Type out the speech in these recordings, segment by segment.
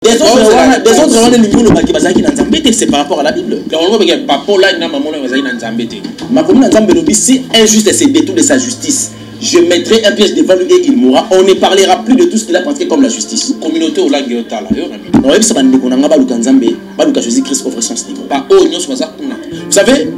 Des autres, c'est par rapport à la Bible. C'est injuste et c'est détour de sa justice. Je mettrai un piège devant lui et il mourra. On ne parlera plus de tout ce qu'il a pratiqué comme la justice. Communauté au lac Geota là. Jésus-Christ offre son slip. Vous savez,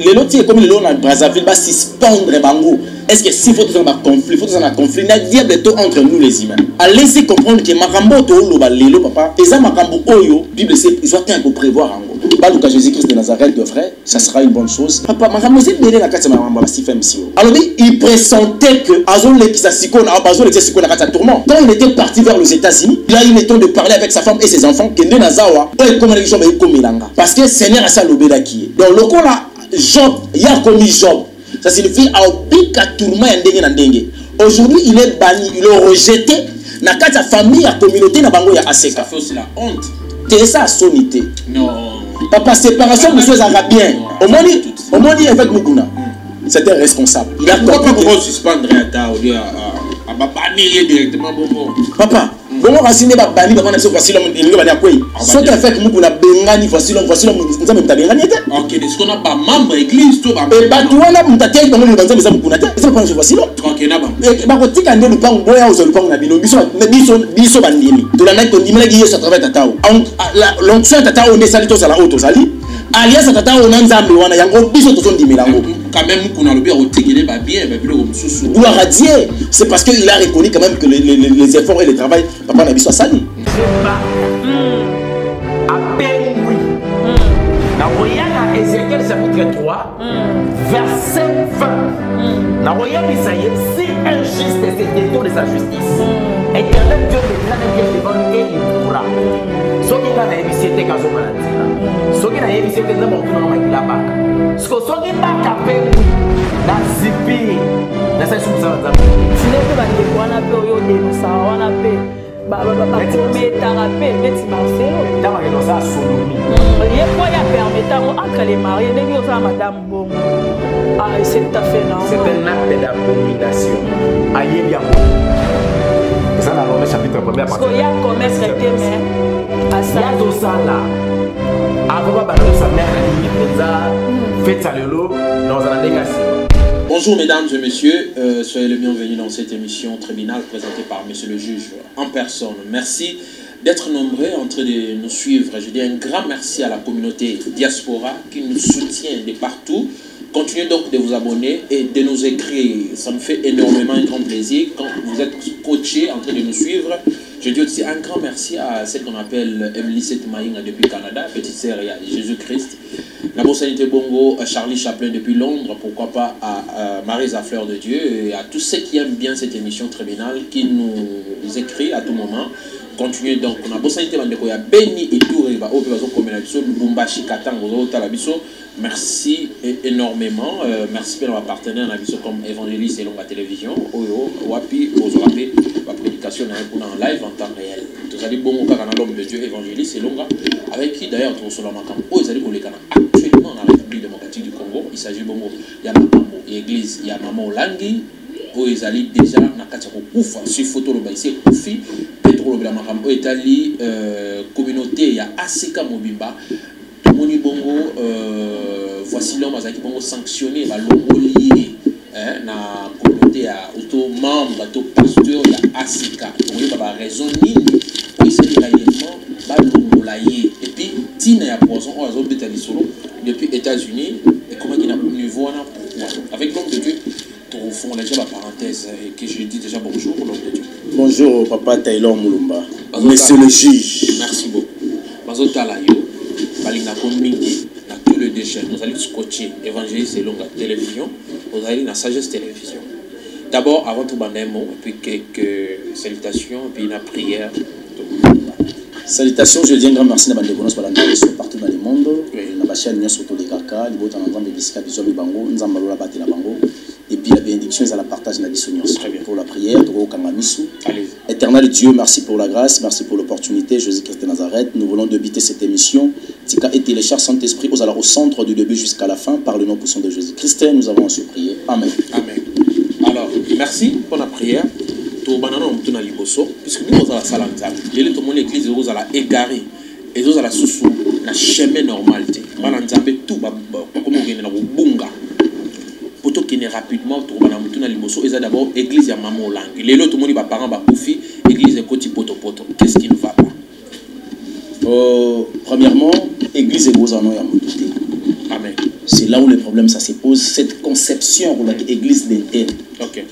les lotis comme les lots dans Brazzaville va suspendre Bango. Est-ce que s'il faut tout un conflit, il faut tout un conflit, il y a diable entre nous les humains. Allez-y comprendre que Makambo to lo ba lelo papa, et ça Makambo oyo, Bible c'est ils ont un peu prévoir en gros. Baluka Jésus-Christ de Nazareth de frère, ça sera une bonne chose. Papa Makambo c'est belé la carte Makambo si fait monsieur. Alors il pressentait que Azon le Kisasiko na Azon le Kisasiko na carte tourment. Quand il était parti vers les États-Unis, il a eu le temps de parler avec sa femme et ses enfants que Nazawa, et comme les gens ba komelanga. Parce que Seigneur a ça lobela qui. Donc le coup là Job, il a commis Job. Ça signifie à tourment et aujourd'hui, il est banni, il est rejeté. Dans sa famille, la communauté, na bango ya aseka. Ça fait aussi la honte. C'est ça, sonité. Non. Papa, séparation, monsieur Zarabien. Au moins, avec Muguna. C'était responsable. Il a compris. Pourquoi suspendre à bannir directement Papa. Bon, on va signer la banni, on va dire voici l'homme, il va dire quoi. Soit tu as fait que nous, la bengani, voici l'homme, nous avons bengani. Ok, est-ce qu'on n'a pas membre église, tout va. Et bah, tu vois là, on t'a dit, on va dire, ça va voici l'homme. Ok, n'a pas. Et bah, quand tu as dit, le pan, boya, aux olpans, on a dit, biso bandini. De la night, on dit, mais ça travaille tatao. L'onction tatao, on est sali, tous à la haute, aux ali. Alias tatao, on a un zambe, on a yango, biso, tous on dit, mais quand même, qu'on a le bien, on t'éguilé, bah bien, mais plus on sous. Gloire à Dieu. C'est parce qu'il a reconnu quand même que les efforts et le travail, papa n'a vu ça sali. À peine oui. Dans Ézéchiel chapitre 3, verset 20. Dans si injuste et c'est détour de sa justice. Éternel Dieu mettra un piège devant lui et il pourra. Ce qui a évité tes gazons maladies. Ce qui a évité tes hommes qui n'ont pas eu la bac. Ce qui n'a pas capé, la zipi. La seule chose que ça si les gens qui ont dénoncé, on a fait. Mais t'as rappelé, mais tu m'as fait. T'as rappelé dans sa sodomie. Il y a quoi à permettre entre les mariés, les gens à madame Bon. Ah, c'est tout à fait non. C'est un acte d'abomination. Aïe, bien. C'est ça dans le chapitre 1er. Parce qu'il y a un commerce traité, mais. Il y a tout ça là. Avant de sa mère, elle fait ça le lot dans un négation. Bonjour mesdames et messieurs, soyez les bienvenus dans cette émission tribunale présentée par monsieur le juge en personne. Merci d'être nombreux en train de nous suivre. Je dis un grand merci à la communauté diaspora qui nous soutient de partout. Continuez donc de vous abonner et de nous écrire. Ça me fait énormément un grand plaisir quand vous êtes coachés en train de nous suivre. Je dis aussi un grand merci à celle qu'on appelle Emily Setmaïnga depuis Canada, petite sœur à Jésus-Christ. La Sanité Bongo, Charlie Chaplin depuis Londres, pourquoi pas à Marisa Fleur de Dieu et à tous ceux qui aiment bien cette émission tribunale qui nous écrit à tout moment. Continuez donc. On a Sanité Bandeko, il y a Benny et Touré, Lubumbashi, Katango, Talabiso. Merci énormément. Merci pour nos partenaires comme Évangéliste et Longa Télévision. Oyo, Wapi, Ozorapi, la prédication en live en temps réel. Vous allez bon au canal l'homme de Dieu, Évangéliste et Longa, avec qui d'ailleurs, vous allez actuellement dans la République démocratique du Congo. Il s'agit bon, il y a Makambo, l'église, il y a Maman Langi, où ils allaient déjà dans Kachako Koufa, sur photo le baïsé Koufi, Petro le Makambo, Italie, communauté, il y a Aseka Mobimba. Moni Bongo, voici l'homme qui bongo sanctionné, l'homme lié, na communauté à auto membre, auto pasteur, il y a Asika. Donc il y a raison ni il s'est réellement l'homme lié. Et puis Tina y a poisson, on a zobé solo depuis États-Unis. Et comment il a niveau là pourquoi? Avec l'homme de Dieu, au fond déjà la parenthèse que je dis déjà bonjour l'homme de Dieu. Bonjour papa Taylor Moulumba. Monsieur le juge. Merci beaucoup. Bazota Layo. Balinga Komingi, dans tous les déchets, nous allons scotcher Évangéliste et Longa Télévision, nous allons dans Sagesse Télévision. D'abord, avant tout, un mot, et puis quelques salutations, et puis une prière. Salutations, je dis un grand merci à la Bandegonos partout dans le monde. La chaîne Nias Soto de Kaka, les autres en Bisca, Bisomi Bango, Nzambalola Bati la Bango. Et puis la bénédiction est à la partage de la Bissonios. Très bien. Pour la prière, Toro Kangamisu. Éternel Dieu, merci pour la grâce, merci pour l'opportunité. Jésus-Christ de Nazareth, nous voulons débiter cette émission. Tika et télécharge Saint-Esprit au centre du début jusqu'à la fin, par le nom puissant de Jésus-Christ. Nous avons ainsi prié. Amen. Amen. Alors, merci pour la prière. to banana on na liboso puisque nous on a sala nzambe yele to mon église aux ala égaré et aux ala susu na chemin normalité bana nzambe tout ba comme on vient na bunga poto qui rapidement to bana mutuna liboso eza d'abord église ya maman langue lelo to moni ba parents ba kufi église ekoti poto qu'est-ce qui ne va pas? Premièrement, église et vos anneaux ya mututé. Amen. C'est là où le problème ça se pose, cette conception de l'église d'interne. Okay.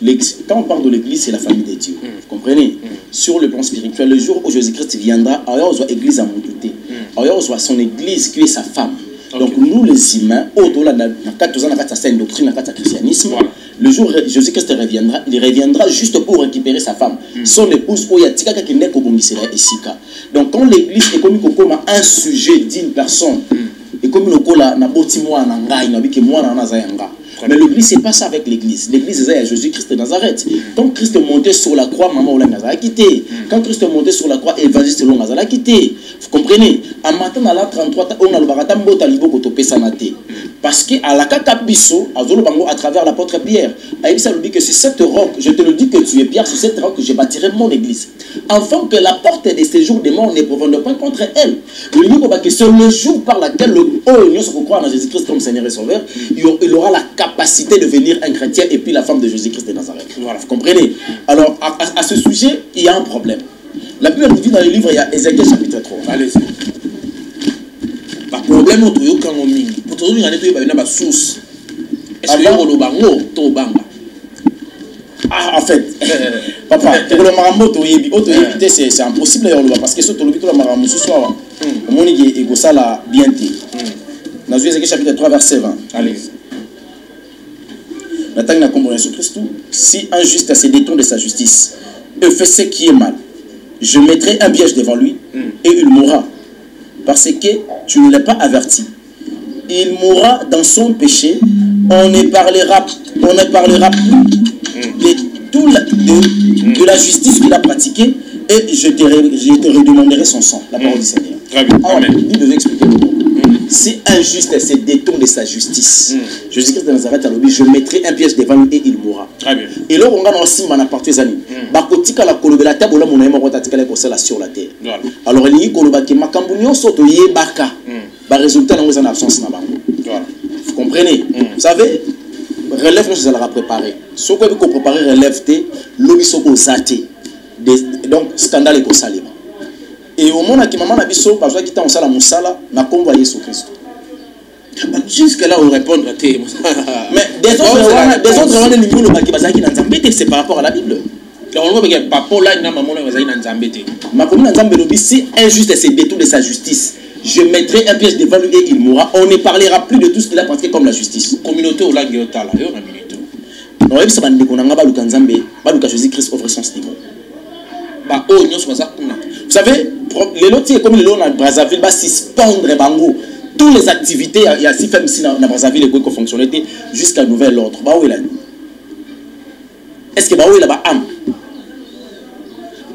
Quand on parle de l'église, c'est la famille de Dieu. Vous comprenez? Sur le plan spirituel, le jour où Jésus-Christ viendra, alors on voit l'église à Moutouté. Alors on voit son église qui est sa femme. Okay. Donc nous les humains, au-delà de la doctrine, de la christianisme, voilà. Le jour où Jésus-Christ reviendra, il reviendra juste pour récupérer sa femme. Son épouse, donc quand l'église est comme un sujet d'une personne, et comme nous mais l'église, c'est pas ça avec l'église. L'église, c'est Jésus-Christ de Nazareth. Quand Christ est monté sur la croix, maman ou la Nazareth a quitté. Quand Christ est monté sur la croix, évangéliste de Nazareth a quitté. Vous comprenez? À matin, à la 33, on a le baratam botalibo kotopé sanate. Parce qu'à la kakabiso, à travers l'apôtre Pierre, Aïssa lui dit que c'est cette roque, je te le dis que tu es Pierre, sur cette roque que je bâtirai mon église. Afin que la porte des séjours des morts ne profonde pas contre elle. C'est le jour par lequel le haut se croit en Jésus-Christ comme Seigneur et Sauveur, il aura la capacité de devenir un chrétien et puis la femme de Jésus-Christ de Nazareth. Voilà, vous comprenez? Alors, à ce sujet, il y a un problème. La Bible nous dit dans le livre, il y a Ézéchiel chapitre 3. Allez-y. Le problème, c'est que quand on mingi, pour tout le monde, il y a une source. Est-ce que vous avez banga? Ah, en fait, papa, c'est impossible parce que ce que tu as ce soir, on dit que ça la bien dit. Dans Ézéchiel chapitre 3, verset 20. Allez-y. Maintenant, la compréhension de Christ, si un juste se détourne de sa justice et fait ce qui est mal, je mettrai un piège devant lui et il mourra. Parce que tu ne l'as pas averti. Il mourra dans son péché. On ne parlera plus de la justice qu'il a pratiquée et je te redemanderai son sang. La parole du Seigneur. Très bien. Amen. Il devait expliquer le mot. Si un juste se détourne de sa justice, Jésus-Christ de Nazareth a dit, je mettrai un piège devant lui et il mourra. Très bien. Et là, on a aussi mon appartenance. Bakotika la kolobe la table, on a mon attaque la sur la terre. Alors il y a koloba qui makambunyo soto yebaka. Ba résultat dans une absence na bango. Vous comprenez? Vous savez, relève nous ça la préparer. Ce que vous préparer relève té, lobi soko zate. Donc scandale ko salima. Et au moment où maman a dit parce qu'il était en salle à Moussala, n'a pas envoyé Jésus Christ. Jusque là, on répond à tes. Mais des autres niveaux, le Baki Bazaki n'a pas c'est par rapport à la Bible. On voit que papa là, il n'a pas de ma commune n'a pas de si injuste et c'est détour de sa justice. Je mettrai un piège devant lui et il mourra. On ne parlera plus de tout ce qu'il a pratiqué comme la justice. Communauté au lac Yotala, il y a une minute. Non, il faut que Jésus-Christ offre son stigma. Vous savez, les lotis comme les lots dans Brazzaville va suspendre bango toutes les activités il y a six femmes ici dans Brazzaville qui fonctionnent jusqu'à nouvel ordre. Bah où est là? Est-ce que bah où est là bas âme?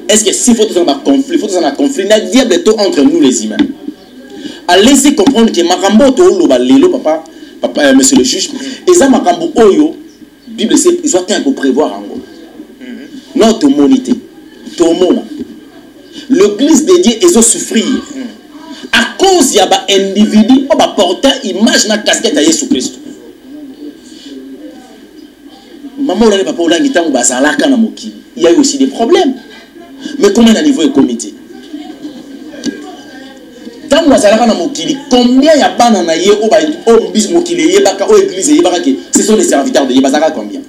Est-ce que s'il faut tout un conflit, il y a diable tout entre nous les humains. Allez-y comprendre que makambo to lo ba lelo papa monsieur le juge et ça makambo oyo Bible c'est ils ont un peu prévoir en gros. Notre monité, tout le monde. L'église de Dieu est souffrir. À cause il y a un individu qui porter image na casquette à Jésus Christ. Maman on a papa on a ngitango bazalaka na mokili. Il y a eu aussi des problèmes. Mais comment à niveau comité? Tant bazalaka na mokili, combien il y a bana na ye o bis mokili yebaka o église yebaka que ce sont les serviteurs de Yebazaka combien?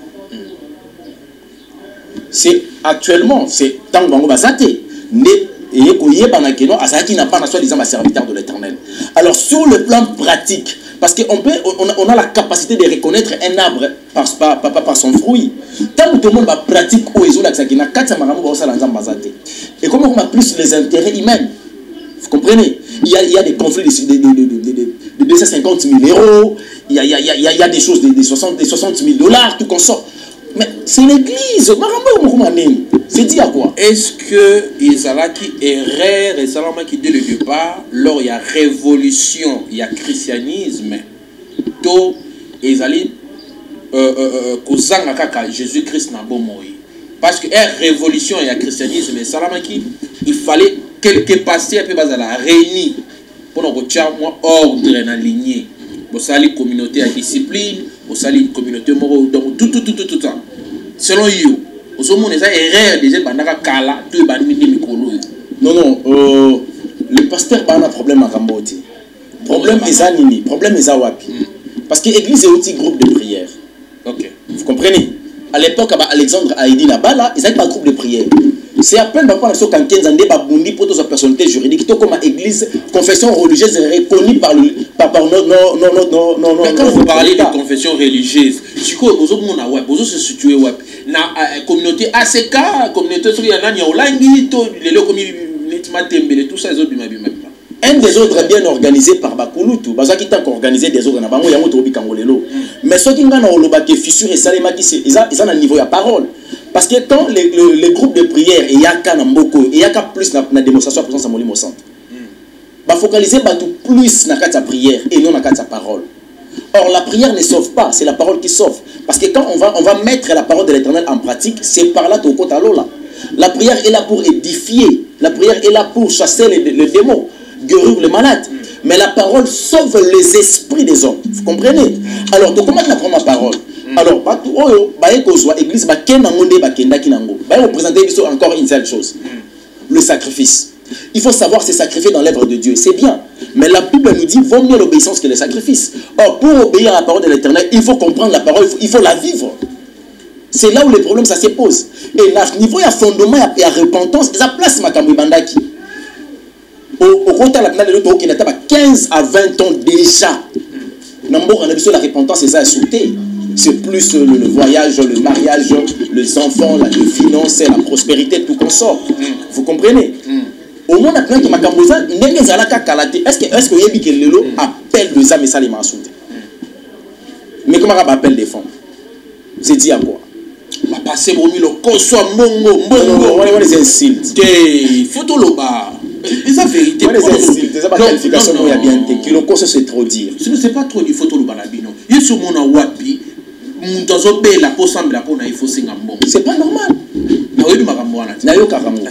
C'est actuellement c'est tant bango bazate. Serviteur de l'Éternel. Alors sur le plan pratique, parce qu'on a la capacité de reconnaître un arbre par son fruit. Tant que tout le monde pratique et comme on a plus les intérêts humains, vous comprenez? Il y a des conflits de 250 000 euros, il y a des choses de 60 000 $, tout qu'on sort. Mais c'est l'église. C'est dit à quoi? Est-ce que Isalaki erreur et Salama qui dès le départ, lors il y a révolution, il y a christianisme, to Isali Kozanga kaka Jésus-Christ n'a pas mouru. parce que la révolution et le christianisme et salamaki, il fallait quelques passés un peu la réunir pour nous retirer ordre dans la lignée. Vous savez, la communauté à discipline, vous savez, la communauté morale, tout ça. Selon vous, vous avez des erreurs déjà bandaka kala, tout est bandé de micro. Non, le pasteur a un problème à Ramboti. Problème est à Nini, problème est à Wapi. Parce que l'église est un petit groupe de prière. Ok. Vous comprenez? À l'époque, Alexandre Haïdi Nabala, ils n'avaient pas de groupe de prière. C'est à peine quand 15 ans, Babundi pour toute sa personnalité juridique, tout comme l'église, confession religieuse reconnue par non. Mais quand vous parlez de confession religieuse, si vous se situez dans la communauté ACK, communauté sur tout ça, un des ordres bien organisé par Bakulutu, parce qu'il t'a organisé des ordres, mais ceux qui ont des fissures et salema qui ils ont un niveau de parole. Parce que quand les groupes de prière, il y a qu'un mboko, il y a qu'un plus na démonstration de présence à Molimo Centre. Bah focaliser plus na la prière et non na la parole. Or la prière ne sauve pas, c'est la parole qui sauve. Parce que quand on va mettre la parole de l'Éternel en pratique, c'est par là au côté là. La prière est là pour édifier, la prière est là pour chasser les démons, guérir les malades. Mais la parole sauve les esprits des hommes. Vous comprenez? Alors, comment on apprend ma parole? Alors, l'église va présenter encore une seule chose. Le sacrifice. Il faut savoir se sacrifier dans l'œuvre de Dieu. C'est bien. Mais la Bible nous dit vaut mieux l'obéissance que le sacrifice. Or, pour obéir à la parole de l'Éternel, il faut comprendre la parole, il faut la vivre. C'est là où les problèmes ça se pose. Et à niveau, il y a fondement, il y a repentance, ça place ma Bandaki. Au côté de la finale, il y a 15 à 20 ans déjà. La repentance, c'est ça, sauté. C'est plus le voyage, le mariage, les enfants, les finances, la prospérité, tout qu'on sort. Vous comprenez? Au moins, il y a plein de est-ce que Yébi appelle les âmes et ça les m'a sauté? Mais comment on appelle des femmes? C'est dit à quoi? La passé bon le conso mongo on les insulte. Il faut tout le bas. C'est la vérité. On les insulte. C'est pas qualification il y a bien que le conso c'est trop dire. Ce n'est pas trop il faut tout le bas la bino. Il sur mon wapi muntazo be la po sambla po na il faut singa mbongo. C'est pas normal. Na webi makambo wana. Na yo karambo. On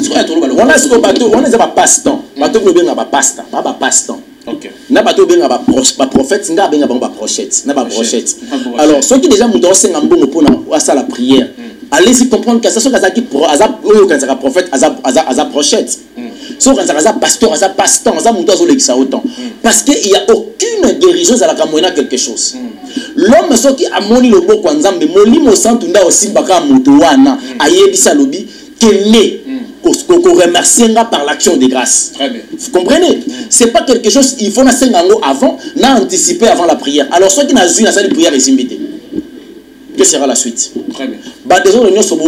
a ce que bateau, on est pas passe-temps. Bateau ko benga ba passe-temps, pas passe-temps. OK. Na bateau benga ba prophète, nga benga ba prochette, na ba prochette. Alors, ceux qui déjà muntazo singa mbongo po na ça la prière. Allez-y comprendre que ça soit un prophète, un prochette. Soit un pasteur, un pasteur, un monteur sur autant. Parce qu'il n'y a aucune guérison à la camoina quelque chose. L'homme qui a moni le beau kwanzambe, moli mo santunda aussi baka motowana, ayebisa lobi, qu'elle est. Qu'on remerciera par l'action de grâce. Très bien. Vous comprenez? C'est pas quelque chose, il faut avant, anticiper avant la prière. Alors ceux qui n'ont pas eu la prière, ils invités. Que sera la suite? Très bien. Des gens qui sont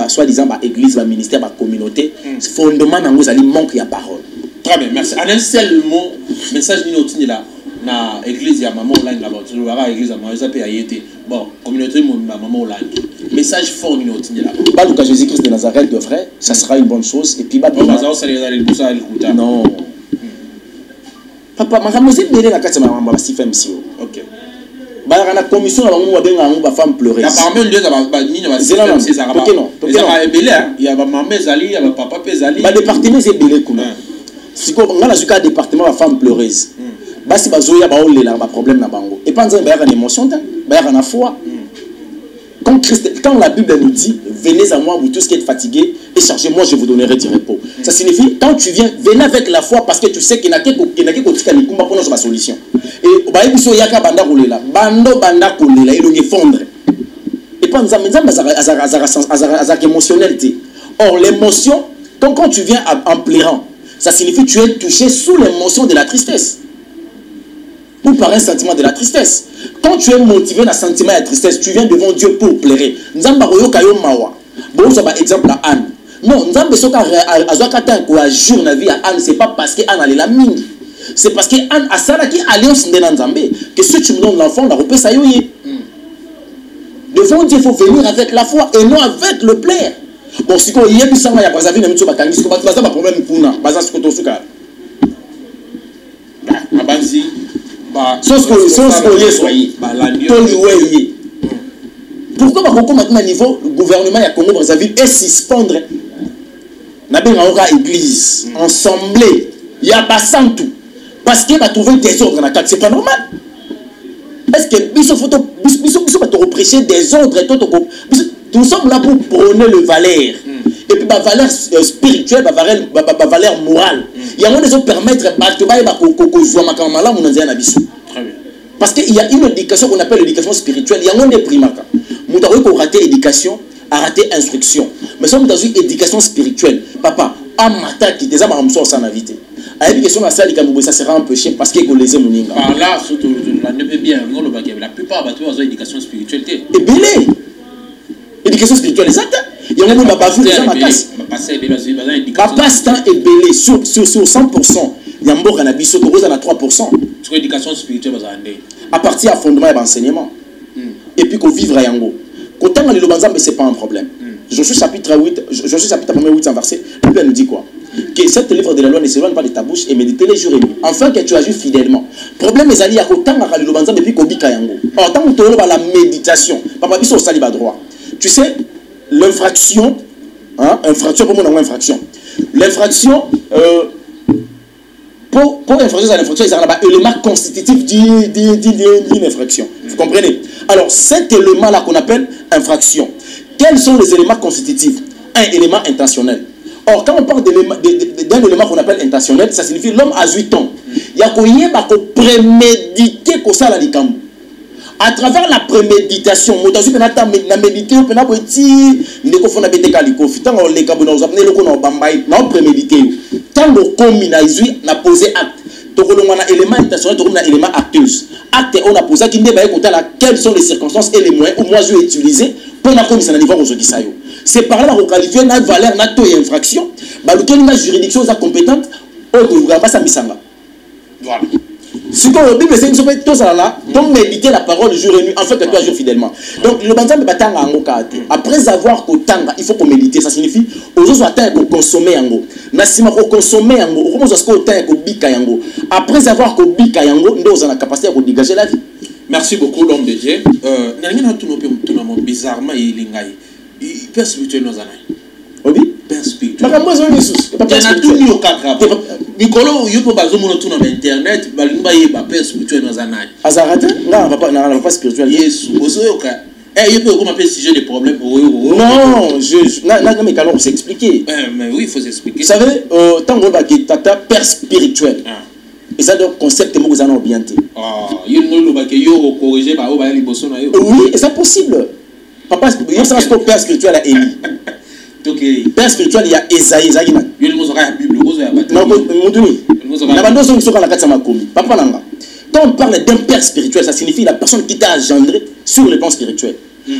soi-disant église, ministère, communauté, fondement dans manque de parole. Très bien, merci. En un seul mot, message ni là, na église ya maman online là-bas, tu vois église à maman, ça peut y être. Bon, communauté maman online. Message fort ni là. Bah donc Jésus-Christ de Nazareth de vrai, ça sera une bonne chose et puis bah non. Papa, ma musique belé la carte maman ba si fait monsieur. OK. Bah la commission va femme pleurer. La parmi deux il y a maman Zali, il y a papa Zali. Bah département c'est belé kuna. Si ko ngala zuka département va femme pleureuse. Bah si bazoya ba olela ba problème na bango. Et pas dire ba une émotion ta, ba na foi. Quand la Bible nous dit venez à moi vous tous qui êtes fatigués et chargés, moi je vous donnerai du repos. Ça signifie quand tu viens, venez avec la foi parce que tu sais qu'il n'y a que pour notre solution. Et bah il y a banda kolela, banda kolela, il doit fondre. Et pas azak émotionnalité. Or l'émotion, quand tu viens en pleurant, ça signifie que tu es touché sous l'émotion de la tristesse. Ou par un sentiment de la tristesse. Quand tu es motivé dans le sentiment de la tristesse, tu viens devant Dieu pour pleurer. Nzamba royo kayo mawa. Bon, ça va exemple à Anne. Non, Nzamba soka azwakata ko jour na vie à Anne, c'est pas parce que Anne allait la mine. C'est parce que Anne a ça qui alliance de Nzambe que si tu me donnes l'enfant, la repère ça yoye. Devant Dieu, il faut venir avec la foi et non avec le plaire. Bon, si on y a plus ça, il y a pas avis, mais bakangi, c'est pas problème pour nous. Baza ce que tu souka. Abanzi. Pourquoi maintenant niveau gouvernement ya Congo Brazzaville est suspendre na benga oka église ensemble ya basantu parce que va trouver des ordres na carte, c'est pas normal. Est-ce que biso va te reprêcher des ordres et nous sommes là pour prôner le valeur et puis la valeur spirituelle, la valeur morale. Il y a moyen de permettre parce qu'il y a une éducation qu'on appelle l'éducation spirituelle. Il y a moyen de primaka. Nous avons raté l'éducation, à rater instruction. Mais si nous avons une éducation spirituelle, papa, à matin qui des hommes sans invité. À une question, ça sera empêché parce que vous les aimez. Par là, surtout, la plupart de ont une éducation spirituelle. Et belé. Éducation spirituelle, exact. Il y a un moment où il y a ma casse. Papa, c'est un belé sur 100%. Il y a un bon cannabis, sur 3%. Sur l'éducation spirituelle, à partir du fondement et l'enseignement. Et puis qu'on vivre à Yango. Quand on a le Lobanzam, ce n'est pas un problème. Josué chapitre 8, Josué chapitre 8 verset, le Père nous dit quoi? Que cette livre de la loi ne s'éloigne pas de ta bouche et médite les jours et nuits, afin que tu agis fidèlement. Problème est ali à autant à le Lobanzam et puis qu'on dit Kayango. Or, tant que tu as la méditation, papa, biso sali ba droit. Tu sais, l'infraction, hein, infraction pour moi, infraction. L'infraction, pour infraction, c'est l'infraction, c'est un élément constitutif d'une infraction. Vous comprenez? Alors, cet élément-là qu'on appelle infraction, quels sont les éléments constitutifs? Un élément intentionnel. Or, quand on parle d'un élément qu'on appelle intentionnel, ça signifie l'homme a 8 ans. Il y a qu'on préméditer que ça, à travers la préméditation, on a médité, on a prémédité. Tant qu'on a posé acte, on a élément intentionnel, on a élément acteuse. Acte, on a posé acte, quelles sont les circonstances et les moyens où moi je vais utiliser pour la commission de niveau aujourd'hui. C'est par là qu'on qualifie notre valeur, notre infraction, la juridiction est compétente, on ne va pas s'amisanga. Voilà. Si la Bible c'est une chose tous là, donc méditer la parole le jour et nuit, en fait que tu agis fidèlement. Donc le banzam de batanga en okate. Après avoir kotanga, il faut qu'on méditer. Ça signifie aux autres attendre qu'on consommer en go. Nasima qu'on consommer en go. Comment ça se fait qu'on bika en go. Après avoir qu'on bika en go, nous avons la capacité de dégager la vie. Merci beaucoup l'homme de Dieu. N'ayant tout nos bizarrement il lingai. Père spirituel nous en a. Oui. Père spirituel. Papa moi je suis. Papa tout mis au cadre. Mikolo yo po bazo mono tout na internet balinga ye ba père spirituel nous en a. Azarate? Non, papa spirituel. Yesu. Ozoyoka. Eh, il peut comment appeler sujet des problèmes. Non, mais alors c'est expliqué. Mais oui, il faut s'expliquer. Vous savez, tant qu'on va tata père spirituel. Et ça donc concept que vous en orienté. Oui, et c'est possible. Papa, il y a un père spirituel à Élie. Père spirituel, il y a Esaïe. Quand on parle d'un père spirituel, ça signifie la personne qui t'a engendré sur le plan spirituel.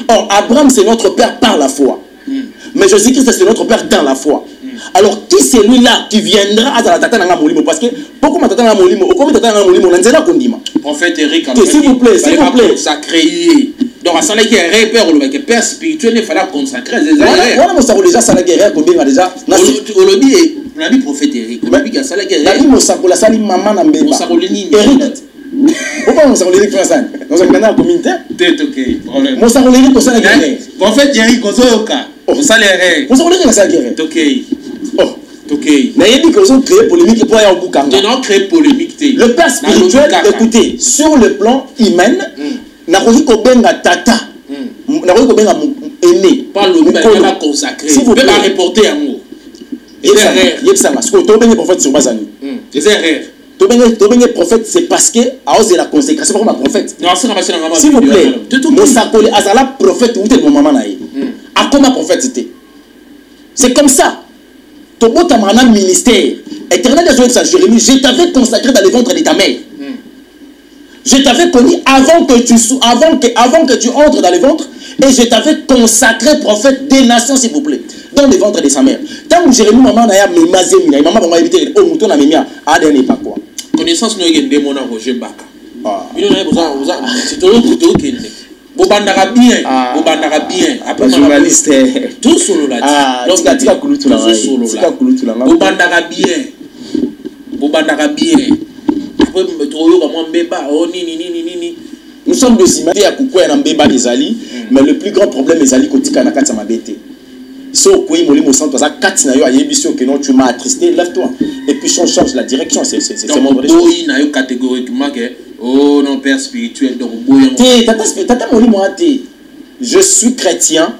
Or, Abraham, c'est notre père par la foi. Mais Jésus-Christ, c'est notre père dans la foi. Alors, qui c'est lui-là qui viendra à la tata nanga molimo? Parce que pourquoi tata nanga molimo? Pourquoi tata nanga molimo? Nanzela kondima. Prophète Eric, s'il vous plaît, s'il vous plaît. Ça créé. Donc, à ça là qui est repère le père spirituel, il fallait consacrer des années. Voilà, ça déjà ça la guerre combien déjà. On a dit prophète Eric. On a dit que ça la guerre. La dit Mosako la sali maman na mbeba. Mosako leni. Eric. Pourquoi Mosako leni comme ça? Nous sommes dans la communauté. OK. Problème. Mosako leni pour ça la guerre. Prophète Eric Kozoyoka. Mosako leni. Mosako leni ça la guerre. OK. OK. Mais il dit que vous avez créé polémique pour aller au Bukanga. Non, créé polémique. Le père spirituel, écoutez, sur le plan humain, n'a pas dit qu'on benga tata. N'a pas dit qu'on benga aîné. Pas le même à consacrer. S'il vous plaît, à reporter un mot. Il y a ça. Parce que tu as benga prophète sur Bazani. C'est erreur. Tu as benga prophète, c'est parce que à cause de la consécration, c'est pas comme un prophète. Non, c'est pas. S'il vous plaît, Mosakoli Azala prophète ou t'es mon maman naïe. À comment prophète c'était? C'est comme ça. Ton beau tamarana ministère, éternel des joies de Jérémie, je t'avais consacré dans le ventre de ta mère. Je t'avais connu avant que tu entres dans le ventre, et je t'avais consacré prophète des nations, s'il vous plaît, dans le ventre de sa mère. Tant que Jérémie, maman n'a pas mis, maman va éviter, oh, mouton n'a mis, ah, n'est pas quoi. Connaissance, nous avons démon à Roger Baka. Il y a besoin, c'est tout le qui est. Bobandara bien, après journaliste tout solo là. Donc tika kulutu la Bobandara bien. Après toyo ba moi mbeba oh ni. Nous sommes des humains. Il y a beaucoup de Ezali, mais le plus grand problème Ezali kotika na kati ya mabete. So quoi molimo centre ça kati na yo ayebisi que non tu m'as attristé, lève-toi et puis change la direction, c'est mon vrai. Boy na yo catégoriquement que oh non père spirituel donc boy. Tata molimo ate. Je suis chrétien,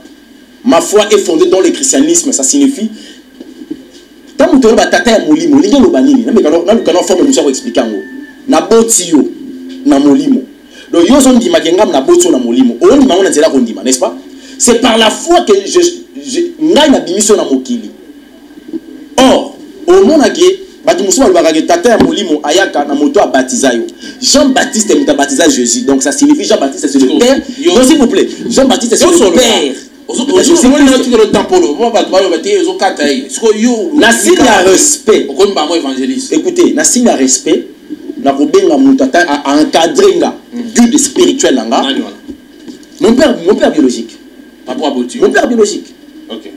ma foi est fondée dans le christianisme, ça signifie tant que tu tata ya molimo, linga lo banini, na me kana forme musa ko expliquer ngo. Na boti yo na molimo. Donc yo zon di makengam na boti yo na molimo. O ni mangona nzela ko ndima, n'est-ce pas? C'est par la foi que ngai na bimission na mokili. Or, au monde ake batu musu balobaka ke tata ya molimo ayaka na moto a baptiser yo. Jean-Baptiste est baptisé Jésus. Donc ça signifie Jean-Baptiste c'est le père. Donc s'il vous plaît, Jean-Baptiste c'est le père. Na signe à respect. Écoutez, na signe à respect, na kobenga mutata a encadrer nga guide spirituel nga. Mon père biologique. Mon père biologique. OK.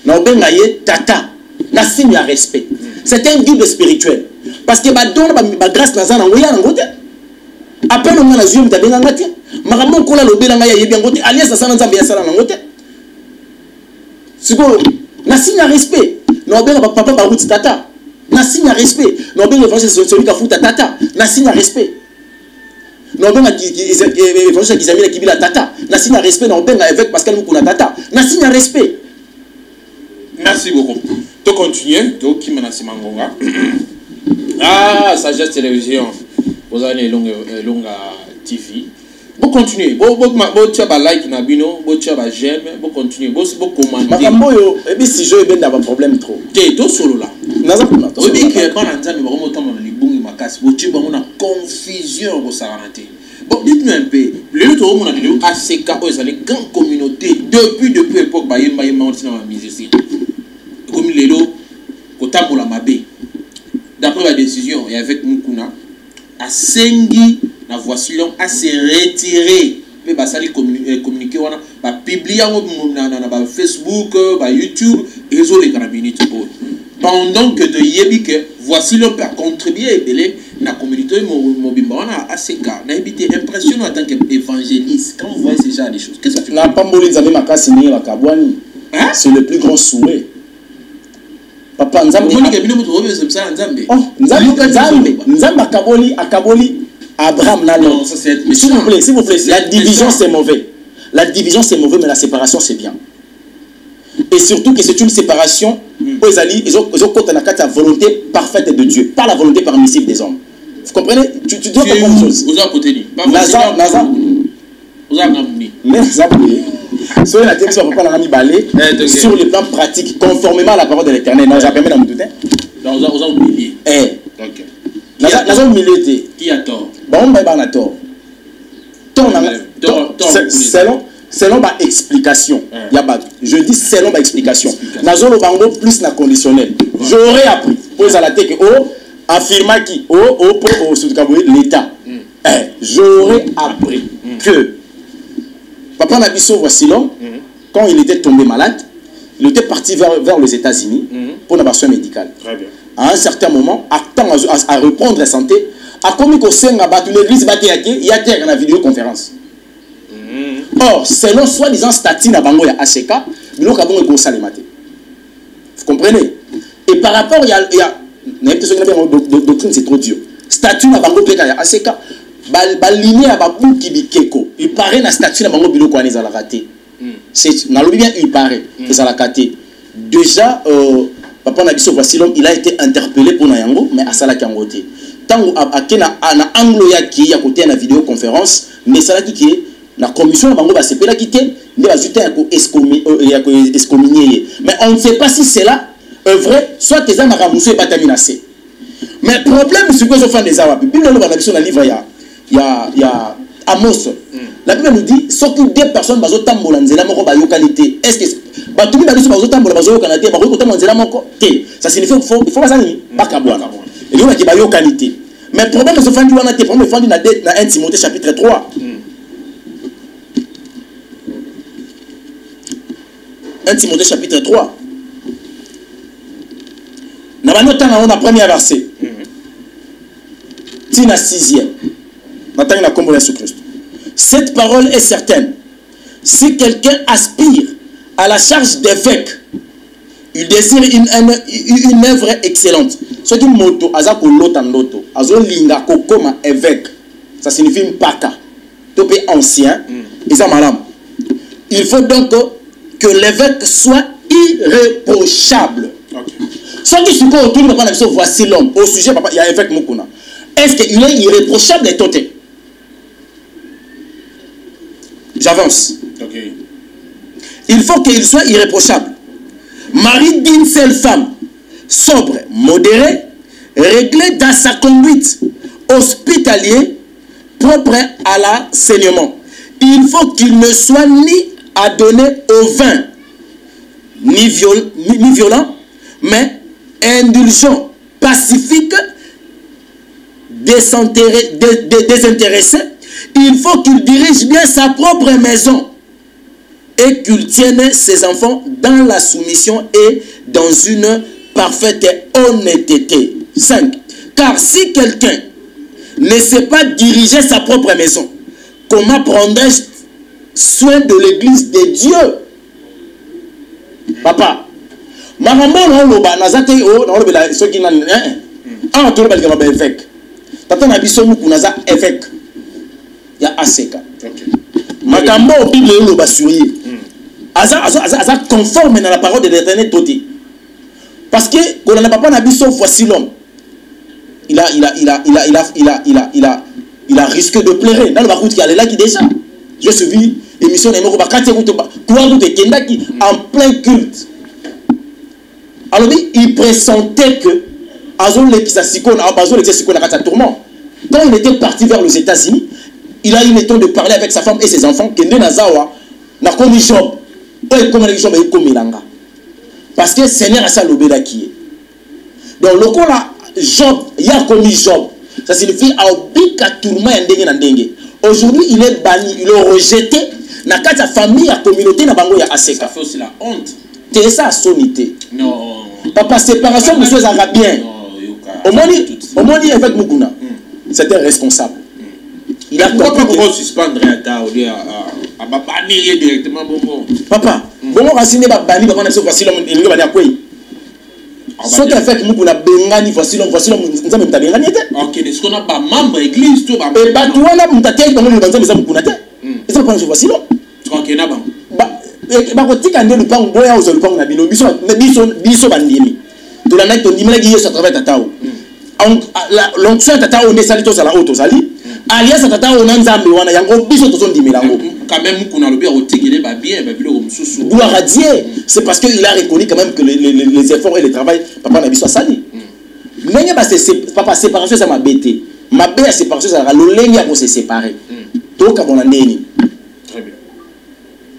Na kobenga ye tata. Na signe à respect. C'est un guide spirituel. Parce que ba don ba grâce na zana ngoya ngote. Après on na zuyum tabenga ngati. Makambo kola lobela nga yebi ngote alias sana nzambe ya sala ngote. Siko na signe à respect. Na kobenga papa ba route tata. Na signe à respect. Na kobenga évangile celui qui a foutu tata. Na signe à respect. Na kobenga évangile qui zamila kibila tata. Na signe à respect na kobenga avec Pascal Mukuna tata. Na signe à respect. Merci beaucoup. Tu continues, tu qui menace Mangonga. Ah, Sagesse Télévision. Vous avez longue TV. Vous continuez. Vous tu as like na bino, vous tu as j'aime, vous continuez. Vous commenter. Makambo yo, et puis si je vais dans un problème trop. Tu es solo là. Naza kuna. Vous dites que pas dans nzambe ba komoto na libungi makasi. Vous tu ba mona confusion au saranate. Bon, dites-nous un peu. Le tout monde a dit ACK aux les grandes communautés depuis l'époque ba yemba on sina ma musicien. Comme les lots, Kotamola Mabé. D'après la décision, et avec Mukuna, à Sengi, la voici l'homme à se retirer. Mais bah ça les communiquer, on a publié sur Facebook, YouTube, et ils ont les carabiniers. Pendant que de Yébike, voici l'homme a contribué et la communauté mobile, on a assez cas. On a été impressionnant en tant qu'évangéliste. Quand vous voyez ce genre de choses, qu'est-ce que tu fais? La Pamboli, vous avez ma casse signé la Kabouani. C'est le plus grand souhait. Papa Nzambe. Oh, Nzambe akaboli Abraham Nalo. S'il vous plaît, la division c'est mauvais. La division c'est mauvais, mais la séparation c'est bien. Et surtout que c'est une séparation où ils ont la volonté parfaite de Dieu, pas la volonté permissive des hommes. Vous comprenez? Tu dois comprendre une chose. Sur la tête, on va pas la sur le plan pratique, conformément à la parole de l'Éternel. Nous avons permis d'en Nous avons humilié. Nous avons humilié. Qui a tort? On a tort. Selon ma explication. Je dis selon ma explication. Nous avons plus na conditionnel. J'aurais appris. Pose à la tête que affirma qui pour l'État. J'aurais appris que Papa Nabiso voici l'homme, quand il était tombé malade, il était parti vers les États-Unis pour un soin médical. Très bien. À un certain moment, à reprendre la santé, à commis qu'au sein de l'église, il y a une vidéoconférence. Or, selon soi-disant statut à Bango, il y a ACK, il y a vous comprenez? Et par rapport, il y a doctrine, c'est trop dur. Statut à Bango, il y a ACK. Il paraît na statut na bango biloko wana ezala raté. C'est na lobi bien il paraît ezala raté. Déjà papa na biso voici l'homme il a été interpellé pour na yango mais asala kango te. Tango akena na anglo ya ki ya côté na vidéoconférence mais sala ki na commission na bango ba sepela ki te nde ba juta ya ko excommunier. Mais on ne sait pas si c'est là vrai soit que ça na ramuso et pas terminé. Mais problème c'est que zo fan des awa. Bible lo ba na biso na livre il y a Amos. La Bible nous dit sauf que deux personnes bazo tambola nzela moko ba yokalité. Est-ce que batumi ba biso bazo tambola bazo yokalité ba ko tambola nzela moko te. Ça signifie il faut pas ça ni ba kabwana. Et il y a qui ba yokalité. Mais problème ce fandi wana te problème fandi na 1 Timothée chapitre 3. 1 Timothée chapitre 3. Na ba notana on a premier verset. Tina 6e. Maintenant, il a combattu Jésus Christ. Cette parole est certaine. Si quelqu'un aspire à la charge d'évêque, il désire une œuvre excellente. Ce qui moto, azako loto, azo linga kokoma évêque, ça signifie mpaka, topé ancien, et ça madame. Il faut donc que l'évêque soit irréprochable. Ce qui se passe autour de papa, voici l'homme. Au sujet, papa, il y a évêque Mukuna. Est-ce qu'il est irréprochable et toté? J'avance. Okay. Il faut qu'il soit irréprochable. Mari d'une seule femme, sobre, modéré, réglé dans sa conduite, hospitalier, propre à l'enseignement. Il faut qu'il ne soit ni adonné au vin, ni violent, mais indulgent, pacifique, désintéressé. Il faut qu'il dirige bien sa propre maison et qu'il tienne ses enfants dans la soumission et dans une parfaite honnêteté. 5. Car si quelqu'un ne sait pas diriger sa propre maison, comment prendrais-je soin de l'église de Dieu? Papa, maman, loba nazate o na loba ceux qui n'ont ah tout le monde est évêque. Tata na biso muku naza évêque. Ya aseka. Makambo au Bible loba suri. Aza conforme dans la parole de l'Éternel toti. Parce que quand on n'a pas na biso voici l'homme. Il a risqué de pleurer dans le baroute qui allait là qui déjà. Je suivi l'émission de Moko Bakati en plein culte. Alors il pressentait que quand il était parti vers les États-Unis, il a eu le temps de parler avec sa femme et ses enfants que Nazawa n'a commis Job. Parce que le Seigneur a ça l'obéda qui est. Donc le coup là, Job, il a commis Job. Ça signifie aujourd'hui il est banni, il est rejeté. Dans la famille, la communauté, la bango ya aseka. Ça fait aussi la honte. C'est ça sonité. Non. Papa, séparation, monsieur Arabien. Au moins, avec Muguna, c'était responsable. Il a pourquoi pas suspendre à bannir directement bon. Papa, bon racine ba bani ba na so facile il va dire quoi. Ce qui a fait que Muguna bengani voici l'homme nous avons ta bengani était. OK, est-ce qu'on a pas membre église tout ba. Et ba toi là mutake dans le banza Muguna te. Et ça prend voici l'homme. OK na ba. Ba ko tika ndelo pa ngoya o zolo pa na bino biso bandimi. To la night to ndimela gi yeso travail tatao. L'onction tatao ne sali to sala auto sali. Alias tatao na nzambe wana yango biso to zo ndimela ngo. Quand même kuna lobi o tekele ba bien ba bilo comme susu. Gloire à Dieu. C'est parce qu'il a reconnu quand même que les efforts et le travail papa na biso sali. Nenge ba c'est papa séparation ça m'a bêté. Ma bête séparation ça lo lenga pour se séparer. To ka bona neni. Très bien.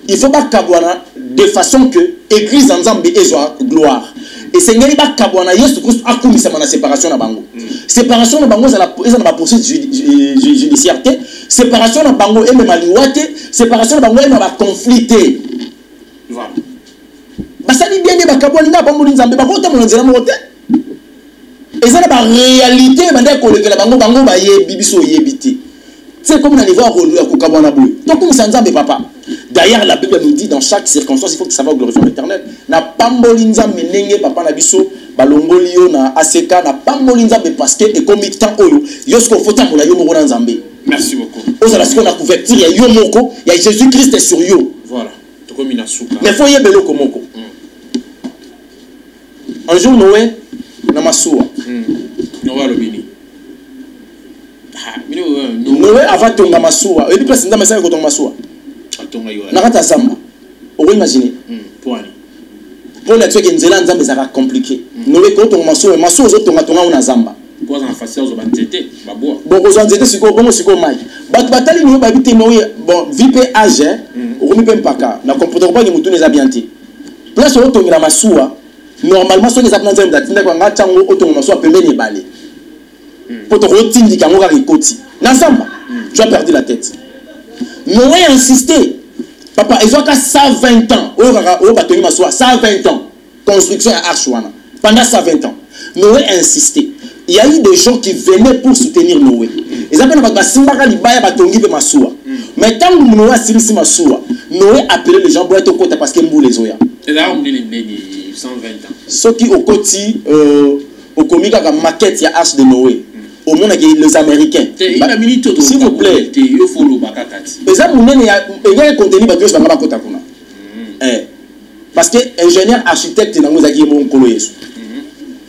Il faut pas kabwana de façon que église ensemble et joie gloire. Et Seigneur ba kabwana Yesu Christ a commis ça na séparation na bango. Séparation na bango ça la poursuite judiciaire. Séparation na bango et même aliwate, séparation na bango et même conflicté. Voilà. Ba ça dit bien ba kabwana na bango nzambe ba kota mo nzela mo te. Et ça la réalité bande ko le bango ba yebi biso yebiti. C'est comme on allait voir au Kokabwana Boué. Donc, comme ça, papa. D'ailleurs, la Bible nous dit dans chaque circonstance, il faut que ça va glorifier l'éternel. Na pambolinza menenge papa na biso, balongolio na aseka, na pambolinza parce que, et comme il temps oyo, yosko fota mola yo moko na nzambe. Merci beaucoup. Oza la seconde couverture, il y a yo moko, il y a Jésus-Christ sur yo. Voilà. Tokomi na souka. Mais faut y belo komoko. Un jour, Noé, na masuwa. Noé lobini. Noé avant tonga masuwa et puis place ndama ça ko tonga masuwa tonga yo na kata zamba on imaginer pour la tuer nzela nzambe ça va compliqué Noé ko tonga masuwa zo tonga na zamba pour en face aux bantete babwa bon ko nzete siko bongo siko mai batali no ba bité Noé bon vipe âge on mi pem paka na comportement pas ni mutu neza bianti place o tonga masuwa normalement so les apprendre nzambe datinda kwa ngatango o tonga masuwa pembeni balé pour te retirer quand on a récolté. Nazamba, tu as perdu la tête. Noé a insisté. Papa, ils ont qu'à 120 ans. Au bâtonnier Massoua, 120 ans. Construction à Archouana. Pendant 120 ans. Noé a insisté. il y a eu des gens qui venaient pour soutenir Noé. Ils avaient dit Simbaka Libaya Batongi pe Massoua. Mais quand Noé a silisi Massoua, Noé a appelé les gens pour être au côté parce qu'il m'a les oya. Et là, on dit 120 ans. Ceux qui au côté, au comique à la maquette, il y a Arche de Noé. Au monde, les Américains. S'il vous plaît. Il faut le bakakati. Les Américains, il y a un contenu qui est pas côté. Parce que ingénieur architecte, il y a un peu.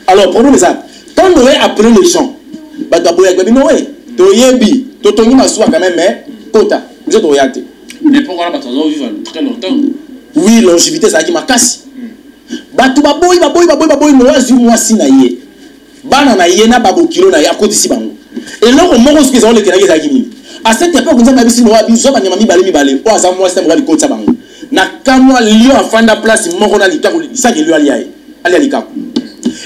Alors, prenons les arbres. Quand Noé a appelé les gens, Noé, Toyebi, Totongi Massoua quand même, mais Kota, vous êtes orienté. Mais pourquoi la bataille vivre très longtemps? Oui, longévité, ça qui m'a cassé. Batu baboy, Noé, moi si naïe. Bana na yena babokilo na ya koti si bango. Et là, on m'a dit qu'ils ont les Kénagés à Guinée. À cette époque, nous avons dit Noé, nous avons dit Balé, ou à Zamoi, c'est moi qui compte ça bango. Na kamwa lion à fin de place, Morona Lika, ça qui lui a lié. Allez à Lika.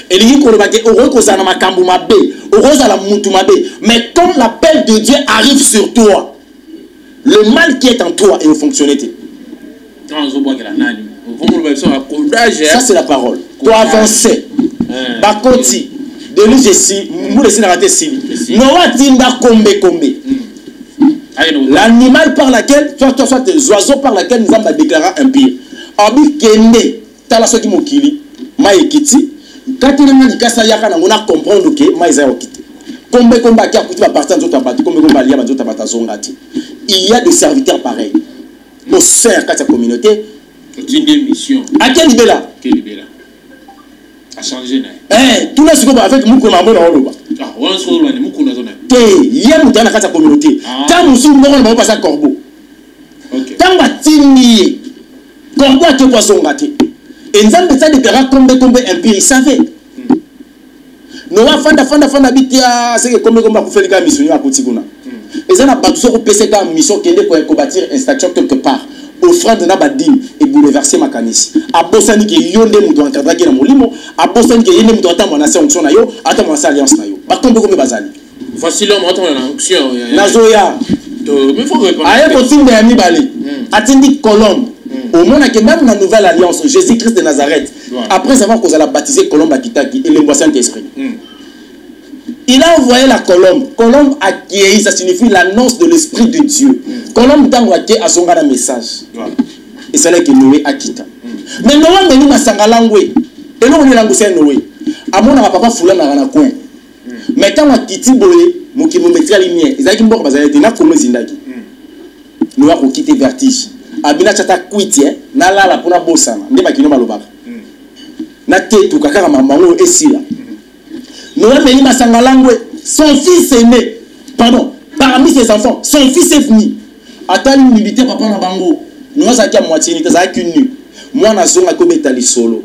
Et il dit qu'on va dire, Orokosa na makambu mabe, Orosa la mutu mabe. Mais quand l'appel de Dieu arrive sur toi, le mal qui est en toi est fonctionnalité. Ça, c'est la parole. Pour avancer, Bakoti, de l'UGC, vous laissez la rater Sili. Noa Tinda Kombe. L'animal par laquelle, soit les oiseaux par laquelle nous avons déclaré impire. Abi Kende, Talaso Kimokili, Maekiti, quand il a dit Kasayaka, on a compris que Maïsa Okiti. Kombe qui a coûté la partie de notre abattu, Kombe Lia, notre abattu Zongati. Il y a des serviteurs pareils. Au sein de la communauté. C'est une mission. À quel niveau là? A changé. Tout le monde avec Moukona Mona Oloba. Ah, on se retrouve dans Moukona Zona. Il y a dans la communauté. Quand nous sommes dans le passé à Corbeau. Quand on va tinnier, Corbeau a tout poisson gâté. Et nous avons fait des terrains comme empire, ils savaient. Nous avons fait habiter à ce que comme on fait les mission à Poutiguna. Et ça n'a pas tout ça pour PC comme mission qui est pour bâtir une statue quelque part. Offrande na badim et bouleverser ma canisse. A bosani ki yonde muto encadra ki na molimo, a bosani ki yende muto ata mwana onction na yo, ata mwana alliance na yo. Ba tombe comme bazali. Voici l'homme entend en onction. Nazoya. Mais faut répondre. Aye continue à Mibale. Atindi Colombe. Au monde que même la nouvelle alliance Jésus-Christ de Nazareth, après avoir qu'on a baptisé Colombe à Kitaki et le Saint-Esprit. Il a envoyé la colombe. Colombe accueilli, ça signifie l'annonce de l'Esprit de Dieu. Colombe a envoyé à son message. Et c'est là que Noé a quitté. Mais Noé m'a dit que c'est langoué. Et là on est langoué Noé. À mon papa foulé dans le coin. Mais quand on a quitté Boé, mon qui me mettait la lumière. Ils ont dit bon, ils ont dit comme Zindagi. Noé a quitté vertige. Abina chata quitté. Na la la pour la bossa. Ndé ma kino malobaka. Na tetu kakara mamango esila. Noé Meni Masangalangwe, son fils est né. Pardon, parmi ses enfants, son fils est venu. Attends une milité papa na bango. Nous avons à moitié, nous avons qu'une nuit. Moi, na zonga kobetali solo.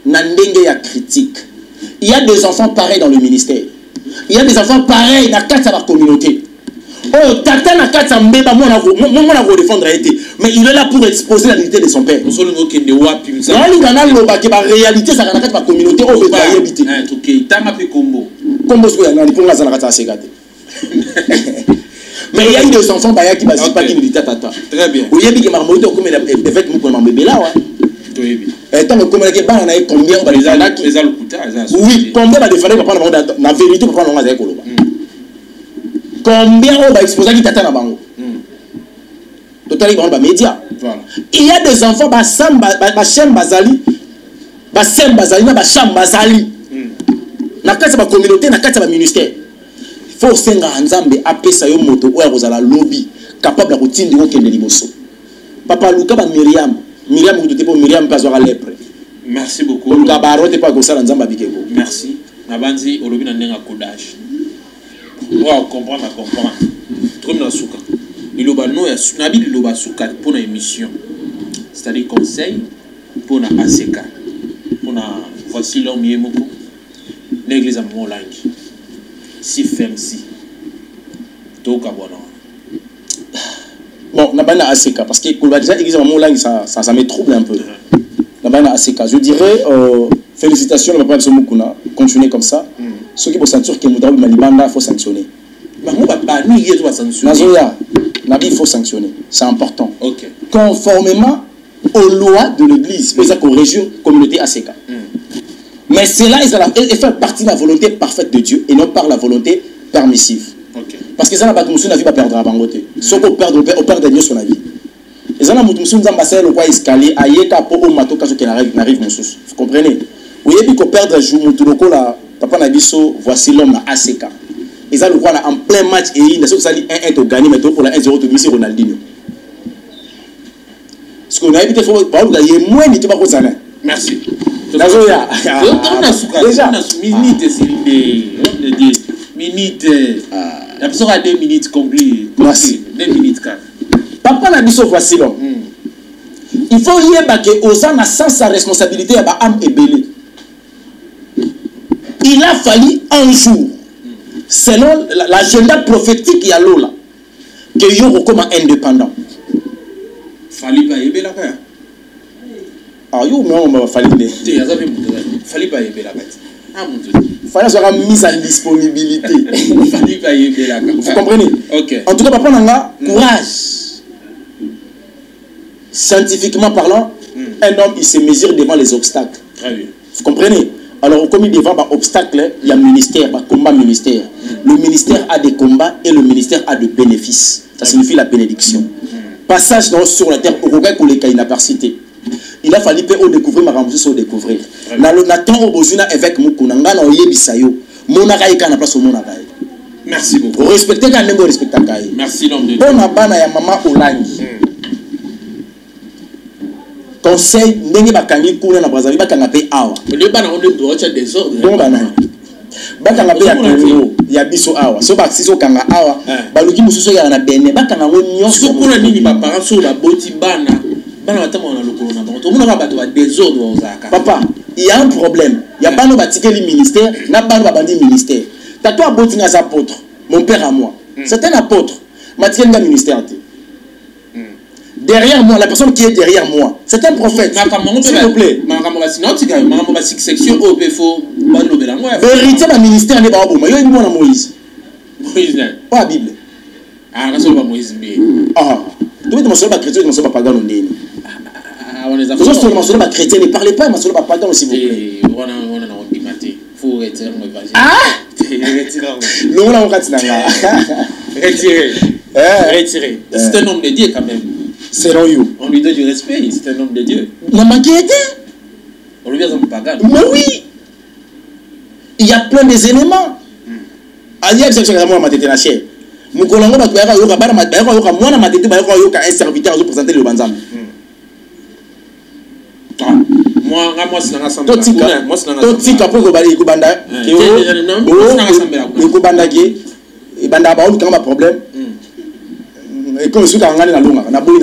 Nandenge ya critique. Il y a des enfants pareils dans le ministère. Il y a des enfants pareils dans la communauté. Oh, tata na kata mbeba, moi na go défendre été. Mais il est là pour exposer la dignité de son père. Nous sommes qui ne voient plus ça. Non, il y a la réalité, ça na kata communauté au bétail habité. OK, tama pe combo. Combo ce que na pour la kata segate. Mais il y a eu des enfants qui basent pas qui militaire tata. Très bien. Oui, il y a des marmottes comme avec nous pour m'embêter là ouais. Tant que comme les bana na combien on va les alaki. Oui, combien va défendre papa na vérité papa na ngazai koloba. Combien on va exposer qui tata na bango. Totalement dans les médias. Voilà. Il y a des enfants Bachem Bazali, na Bacham Bazali. Na kati ba communauté, na kati ba ministère. Il faut senga nzambe apesa yo moto oya kozala lobby capable de tindi ko kende liboso. Papa Luka ba Myriam ko te po Myriam pas zwa lèpre. Merci beaucoup. Luka ba rote pas ko sala nzamba bikeko. Merci. Na banzi olobi na ndenga codage. Wow, comprendre. Trop na suka. Iloba no ya nabi iloba suka pour une émission. C'est-à-dire conseil pour na ACK. Pour na voici l'homme yemoko. L'église à mon langue. Si FMC. Toka bona. Bon, na bana ACK parce que quand déjà l'église à mon langue ça me trouble un peu. Na bana ACK, je dirais félicitations à papa Mukuna, continuez comme ça. Ceux qui vont sentir que Moudaoui Malibanda, il faut sanctionner. Mais moi, il faut sanctionner. Il faut sanctionner. C'est important. Okay. Conformément aux lois de l'église, c'est ça qu'on région communauté ACK. Mais cela, elle fait partie de la volonté parfaite de Dieu et non par la volonté permissive. Ok. Parce que ça n'a pas de la vie va perdre à bangote. Sauf qu'on perd de Dieu son avis. Et ça n'a pas de le quoi escalier, aïe, capo, au mato, quand il arrive mon sous. Vous comprenez? Oui, et puis qu'on perd un jour, mon là, papa Nabiso, voici l'homme à ACK. Et ça, le roi en plein match, et il a dit 1-1 au gagné, mais pour la 1-0, tu dis Ronaldinho. Parce qu'on a évité, il faut gagner moins, mais tu vas pas ça. Merci. Déjà. Minute, minute. La personne a 2 minutes complètes. Merci. 2 minutes 4. Papa Nabiso, voici l'homme. Il faut y avoir que Ozan a sans sa responsabilité à âme et belé. Il a fallu un jour, selon l'agenda prophétique, il y a l'eau là, que Yoro comme indépendant. Fallait pas aimer la paix. Ah, yo, mais on va falloir. Fallait pas aimer la paix. Ah mon Dieu. Fallait avoir mise en disponibilité. Fallait pas aimer la paix. Vous comprenez? Ok. En tout cas, papa Nanga, courage. Scientifiquement parlant, un homme, il se mesure devant les obstacles. Très bien. Vous comprenez? Alors, comme il devant l'obstacle, il y a ministère, combat ministère. Le ministère a des combats et le ministère a des bénéfices. Ça signifie la bénédiction. Passage sur la terre, au regard qu'on les inapercité. Il a fallu que découvrir ma remboursée sur découvrir. Nathan Obozuna avec Mukunanga na Oyebisayo. Monakai kana place au Monakai. Merci beaucoup. Respectez quand même respecter Kai. Merci l'homme de Dieu. Bon abana ya maman Olangi. Conseil ndenge bakangi kuna na Brazzaville bakanga pe awa. Le bana on doit être désordre. Bon bana. Bakanga pe ya Congo ya biso awa. So baksiso kanga awa. Baluki mususu ya na Benin bakanga ngo nyonso. So kuna nini ba parents so ba boti bana. Bana batama na lokolo na bango. To mona ba bato ba désordre ozaka. Papa, il y a un problème. Il y a bano batikeli ministère, na bano babandi ministère. Tato aboti nga apôtre, mon père à moi. C'est un apôtre. Matikeli nga ministère. Derrière moi, la personne qui est derrière moi, c'est un prophète. S'il vous plaît. Vérité, ma ministère n'est pas bon. Il y a une bonne Moïse. Moïse, pas la Bible. Ah, c'est pas Moïse. Ah, tu veux mentionner ma chrétien, tu mentionnes pas pagan. Vous avez mentionné ma chrétien, ne parlez pas, mentionner ma pagan, s'il vous plaît. On a faut retirer mon évangile. Ah! Retirer. C'est un homme de Dieu quand même. C'est you. On lui donne du respect, c'est un homme de Dieu. La manquette. On lui donne un pagan. Mais oui. Il y a plein des éléments. Alia c'est que moi ma tête la chair. Mukolongo ba tuya yoka bana ma yoka yoka mwana ma tête ba yoka yoka un serviteur à présenter le banzam. Moi c'est dans l'assemblée. Moi c'est dans l'assemblée. Totika pour ko bali ko banda. Ko banda ki e banda ba on problème. Et comme je suis dans la longue, on a beau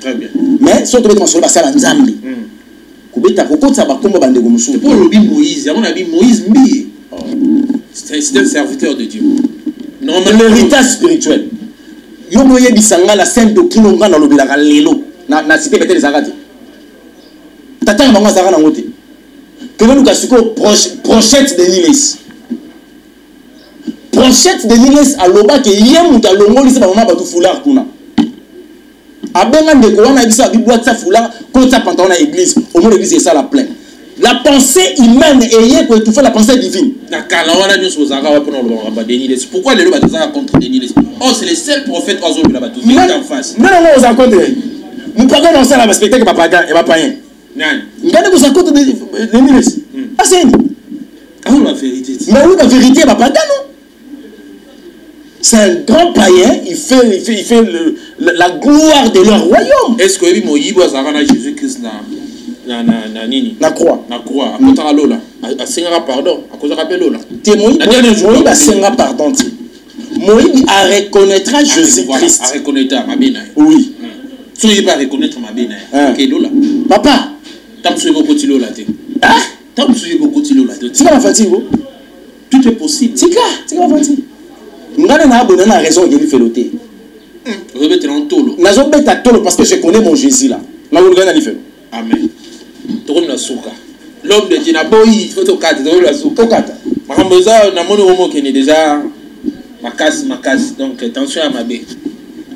très bien. Mais si on te met dans le sol, ça va nzambi. Kubeta koko ça va comme bande gomusu. C'est pour le Moïse, on a dit Moïse mbi. C'est un serviteur de Dieu. Normalement l'héritage spirituel. Yo moye bisanga la sainte doctrine on va dans le bilaka lelo. Na cité bete les arati. Tata bango zaka na ngote. Que nous kasiko prochette de Niles. Prochette de Niles à l'oba que yé muta longo lisa ba mama ba tu foulard kuna. Abenga ndeko wana bisa bi boîte sa foulard quand ça pantalon à église au moins l'église est ça la plein. La pensée humaine est pour étouffer la pensée divine. Na kala wana nyoso zaka wa pona lo ba Niles. Pourquoi les loba zaka contre Niles? Oh c'est le seul prophète oiseau de la batu vite en face. Non non on s'en contre. Nous pas dans ça la spectacle papa et papa rien. Nan. Ngane vous en contre de Niles. Ah c'est ah la vérité. Mais oui la vérité papa non. C'est un grand païen, il fait la gloire de leur royaume. Est-ce que Moïse a Jésus-Christ na nini? Na croix. Na croix. À côté de Lola. À Seigneur pardon. À cause de rappel Lola. Moïse a Seigneur pardon. Moïse a reconnaîtra Jésus-Christ. A reconnaître ma béna. Oui. Si il va reconnaître ma béna. Ok Lola. Papa. Tant que tu veux côté Lola te. Ah? Tant que tu veux côté Lola te. Tu vas fatigue. Tout est possible. Tu vas fatigue. Ngana na abonné na raison de lui faire loter. Rebete en tolo. Na zo beta tolo parce que je connais mon Jésus là. Na ngana na li faire. Amen. Toko na suka. L'homme de Dieu na boyi faut to kata to la suka. To kata. Makamboza na mono homo qui est déjà ma casse donc attention à ma bé.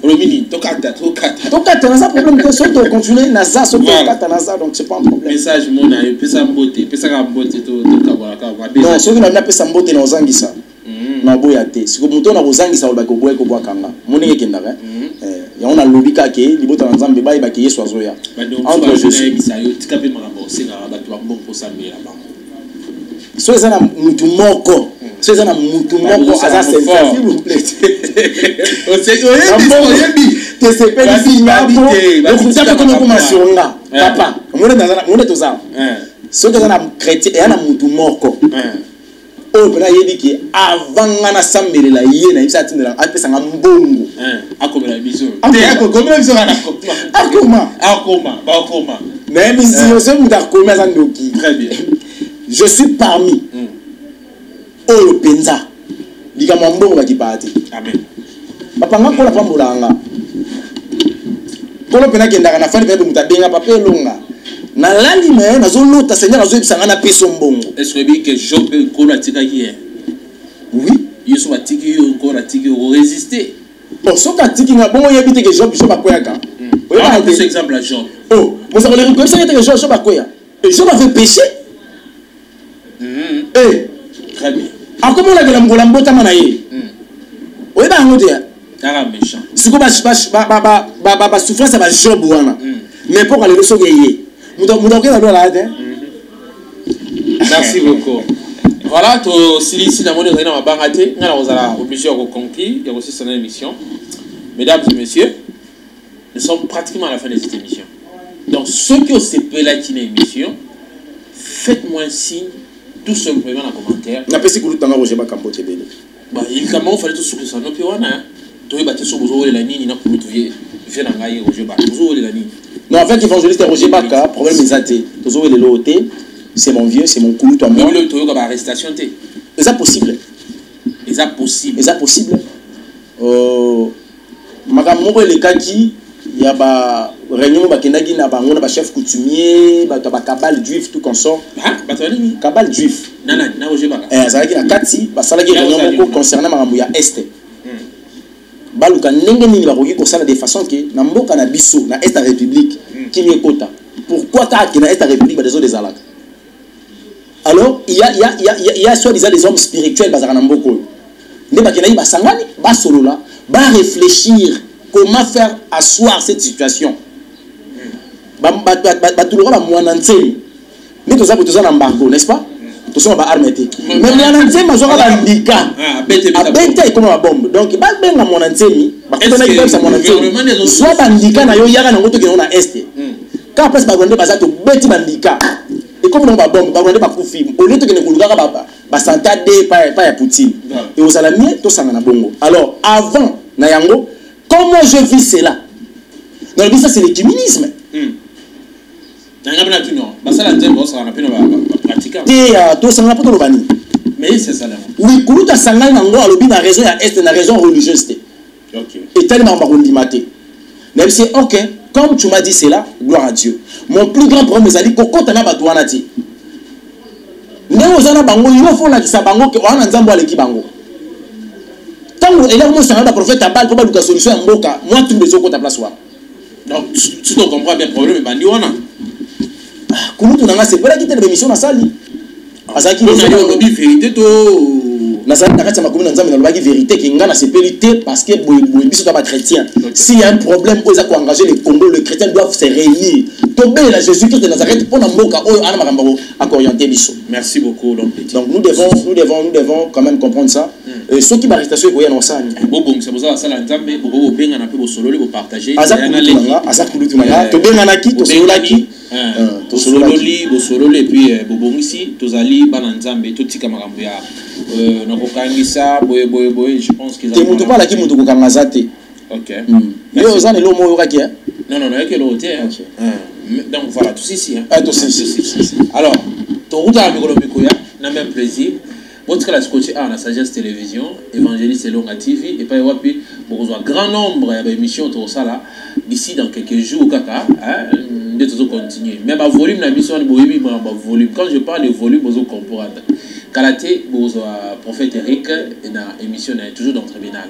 Romini, tokata. Tokata, n'a pas problème. Surtout continuer, Naza, surtout tokata, Naza, donc c'est pas un problème. Message, mon aïe, pesa mbote, to kabaka. Non, ceux qui n'ont pas pesa mbote, n'a ozangisa. Na boyate. Si vous moutons na ozangisa, vous bako boye ko boakanga. Moni ke ndaka. Ya on a lobby ka ke, libota na nzambe ba ibaki yeso azoya. Entre je suis bisayo, tikape makambo, singa bato ba mbongo pour sambela bango. So ezana mutu moko. So ezana mutu moko aza sincère, s'il vous plaît. Te se peli fingapo. Donc ça comme comme asionga. Papa, mone toza. So ezana chrétien, yana mutu moko. Oh, ben il dit que avant na sambelela yé na ibisa tindela apesa nga mbongo. Akomela biso. Akomela biso na akoma. Mais si je sais muta komela za ndoki. Très bien. Je suis parmi. Oh le penza. Liga mbongo ba kipati. Amen. Papa nga ko la pambolanga. Ko lo pena kenda na fani pe muta benga papa longa. Na lali me na zo lota seigneur azo ebisanga na peso mbongo. Est-ce que Job ko la tika hier? Oui. Yesu ba tiki yo ko la tiki o résister. Oh soka tiki na bongo yebite que Job akoyaka. Voilà un exemple à Job. Oh, vous savez le reconnaître que Job akoya. Et Job avait péché. Eh, très bien. A comment la ngola mbota mana ye? Oui ba ngote ya. Tara méchant. Siko ba souffrance ba Job wana. Mais pour aller le so yeye. Merci beaucoup. Voilà, to silisi na moni rena mabangate, ngala ozala obligé de conclure, il y a aussi cette émission. Mesdames et messieurs, nous sommes pratiquement à la fin de cette émission. Donc ceux qui ont CP là qui émission, faites-moi un signe tout simplement en commentaire. Na pesi kulu tanga Roger Bakambote bele. Bah il comment fallait tout souku ça no pe wana. To yebate so bozo la nini na kulu vie vie na ngai Roger Ba. Bozo la nini. Non, en fait, l'évangéliste Roger Baka, problème est athée. Toujours il est loté, c'est mon vieux, c'est mon couloir, toi, moi. Le toyo comme arrestation, est ça possible? Est ça possible? Est ça possible? Makamoko le kaki, il y a ba réunion ba kenagi na ba ngona ba chef coutumier, ba kabal juif tout consort. Ah, ba to nini? Kabal juif. Na Roger Baka. Ça qui na kati, ba sala ki réunion concernant makambo ya est. Baluka ndenge nini bakoki kosala de façon que na mboka na biso na est république qui est kota. Pourquoi ta na est république ba des autres des alaka? Alors il y a soit des hommes spirituels bazaka na mboko. Nde ba kenayi ba sangani ba solola ba réfléchir comment faire asseoir cette situation. Ba tulora ba mwana ntsemi. Mais to za na embargo, n'est-ce pas? Tout ça va arrêter. Mais mon ancien ma joie va indiquer. Bête comme la bombe. Donc ba benga mon ancien mi. Ba kona ki sa mon ancien. Soit bandika na yo yaka na ngoto ki na est. Quand après ba gonde baza to bête bandika. Et comme on ba bombe, ba gonde ba kufi. Au lieu de que ne kuluka ba santa de pa ya Poutine. Et aux alamiens to sanga na bongo. Alors avant na yango, comment je vis cela? Dans le but ça c'est l'écuménisme. Mais c'est ça là. Oui, Kourouta Sangal Nango a lobby na raison à est na raison religieuse. Ok. Et tellement marondimate. Même si ok, comme tu m'as dit c'est là, gloire à Dieu. Mon plus grand problème c'est que quand on a batouana ti. Ndé ozana bango, il faut la kisa bango que on a nzambo aleki bango. Tant que là on a prophète Abal pour ba solution à mboka, moi tout besoin ko ta place wa. Donc tu comprends bien le problème bandi wana. Kourouta nanga c'est pas la quitter l'émission na sali. Azaki on a lobby vérité to na sali na kati ya makomi na nzambe na lobaki vérité ki nga na sepelité parce que boy biso ta ba chrétien. S'il y a un problème aux a engager les Congo, les chrétiens doivent se réunir. Tomber la Jésus-Christ de Nazareth pour na mboka oyo ana makambo akorienter biso. Merci beaucoup l'homme petit. Donc nous devons quand même comprendre ça. Ceux qui arrestation ko ya na sali. Bon c'est pour ça sala nzambe bo benga na pe bo solo bo partager. Asa kulutu na to benga na ki to solo ki. Tosololi bosololi et puis bobongisi tozali bana nzambe totika makambo ya nakokangisa boye je pense qu'ils ont te parle qui mutu kokanga te. OK. Yo ozane lo mo yoka ki hein? Non yake lo te hein. Donc voilà tout ici hein. Tout ici. Alors to ruta mikolo mikoya na même plaisir. Votre la scotché à la Sagesse Télévision, Évangéliste Elonga TV, et pas y wapi, pour grand nombre d'émissions tout ça là, d'ici dans quelques jours, kaka, de tout continuer. Mais ma volume, la mission, volume. Quand je parle de volume, vous comprendre. Kalaté, vous prophète Eric, et la émission est toujours dans le tribunal.